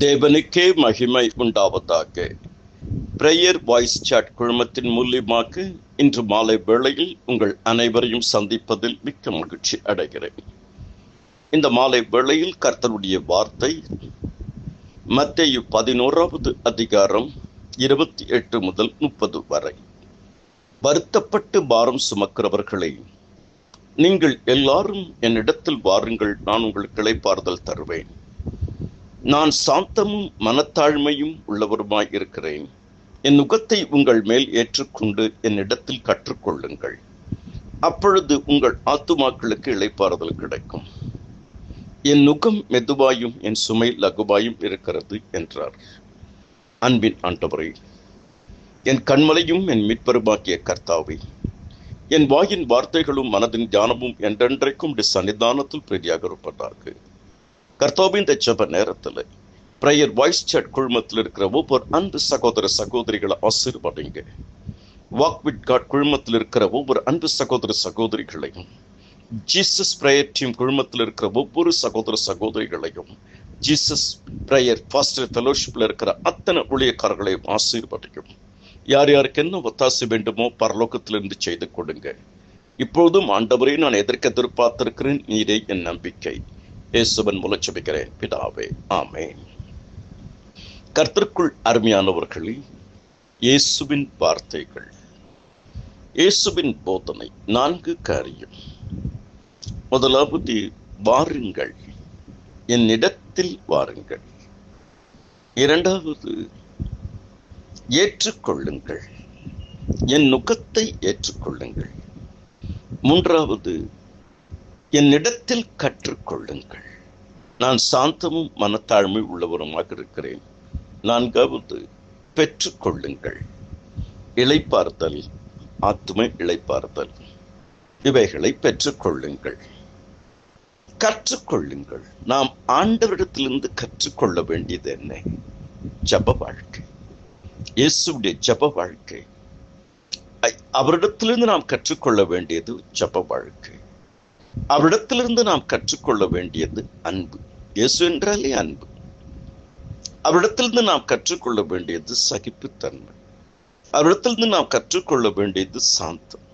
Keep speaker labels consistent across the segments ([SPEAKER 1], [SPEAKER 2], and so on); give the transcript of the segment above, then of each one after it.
[SPEAKER 1] தேவனுக்கே மகிமை உண்டாவதாக. பிரேயர் வாய்ஸ் சாட் குழுமத்தின் மூலியமாக இன்று மாலை வேளையில் உங்கள் அனைவரையும் சந்திப்பதில் மிக்க மகிழ்ச்சி அடைகிறேன். இந்த மாலை வேளையில் கர்த்தருடைய வார்த்தை மத்தேயு 11வது அதிகாரம் 28 முதல் 30 வரை. வருத்தப்பட்டு பாரம் சுமக்கிறவர்களே, நீங்கள் எல்லாரும் என்னிடத்தில் வாருங்கள், நான் உங்களுக்கு இளைப்பாறுதல் தருவேன். நான் சாந்தமும் மனத்தாழ்மையும் உள்ளவருமாய் இருக்கிறேன். என் நுகத்தை உங்கள் மேல் ஏற்றுக்கொண்டு என்னிடத்தில் கற்றுக்கொள்ளுங்கள். அப்பொழுது உங்கள் ஆத்துமாக்களுக்கு இளைப்பாறுதல் கிடைக்கும். என் நுகம் மெதுவாயும் என் சுமை லகுவாயும் இருக்கிறது என்றார். அன்பின் ஆண்டவரே, என் கண்மலையும் என் மீட்பருமாகிய கர்த்தாவே, என் வாயின் வார்த்தைகளும் மனதின் தியானமும் என்றென்றைக்கும் சன்னிதானத்தில் பிரதியாக இருப்பதாக. கர்த்தாவே, இந்த ஜெப நேரத்தில் பிரேயர் வாய்ஸ் சாட் குழுமத்தில் இருக்கிற ஒவ்வொரு அன்பு சகோதர சகோதரிகளை ஆசீர்வதிங்க. வாக் வித் காட் குழுமத்தில் இருக்கிற ஒவ்வொரு அன்பு சகோதர சகோதரிகளையும், ஜீசஸ் பிரேயர் டீம் குழுமத்தில் இருக்கிற ஒவ்வொரு சகோதர சகோதரிகளையும், ஜீசஸ் பிரேயர் ஃபாஸ்டர் ஃபெலோஷிப்பில் இருக்கிற அத்தனை ஊழியக்காரர்களையும் ஆசீர்வதிக்கும். யார் யாருக்கு என்ன ஒத்தாசை வேண்டுமோ பரலோகத்திலிருந்து செய்து கொடுங்க. இப்பொழுதும் ஆண்டவரே, நான் எதிர்பார்த்திருக்கிறேன், நீரே என் நம்பிக்கை. இயேசுவின் மூலம் ஜெபிக்கிறேன் பிதாவே, ஆமென். கர்த்தருக்குள் அருமையானவர்களே, இயேசுவின் வார்த்தைகள், இயேசுவின் போதனை 4 காரியம். முதலாவது, வாருங்கள், என்னிடத்தில் வாருங்கள். இரண்டாவது, ஏற்றுக்கொள்ளுங்கள், என் நுகத்தை ஏற்றுக்கொள்ளுங்கள். மூன்றாவது, என்னிடத்தில் கற்றுக்கொள்ளுங்கள், நான் சாந்தமும் மனத்தாழ்மை உள்ளவருமாக இருக்கிறேன். நான்காவது, பெற்றுக்கொள்ளுங்கள், இளைப்பாறுதல், ஆத்தும இளைப்பாறுதல், இவைகளை பெற்றுக்கொள்ளுங்கள். கற்றுக்கொள்ளுங்கள். நாம் ஆண்டவரிடத்திலிருந்து கற்றுக்கொள்ள வேண்டியது என்ன? ஜெப வாழ்க்கை, இயேசுடைய ஜெப வாழ்க்கை. அவரிடத்திலிருந்து நாம் கற்றுக்கொள்ள வேண்டியது ஜெப வாழ்க்கை. அவரிடத்திலிருந்து நாம் கற்றுக்கொள்ள வேண்டியது அன்பு. இயேசு என்றாலே அன்பு. அவரிடத்திலிருந்து நாம் கற்றுக்கொள்ள வேண்டியது சகிப்புத்தன்மை. அவரிடத்திலிருந்து நாம் கற்றுக்கொள்ள வேண்டியது சாந்தம்.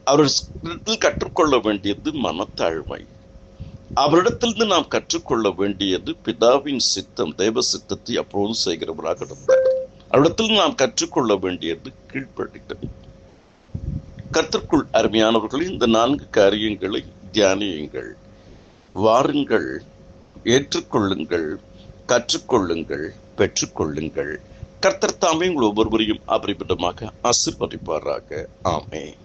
[SPEAKER 1] அவரிடத்தில் கற்றுக்கொள்ள வேண்டியது மனத்தாழ்மை. அவரிடத்திலிருந்து நாம் கற்றுக்கொள்ள வேண்டியது பிதாவின் சித்தம், தேவ சித்தத்தை அப்போது செய்கிறவராக இருந்தார். அவரிடத்தில் நாம் கற்றுக்கொள்ள வேண்டியது கீழ்ப்படிதல். கர்த்தருக்குள் அருமையானவர்களே, இந்த 4 காரியங்களை தியானியுங்கள். வாருங்கள், ஏற்றுக்கொள்ளுங்கள், கற்றுக்கொள்ளுங்கள், பெற்றுக்கொள்ளுங்கள். கர்த்தர் தாமே உங்கள் ஒவ்வொருவரையும் அபரிமிதமாக ஆசீர்வதிப்பாராக. ஆமென்.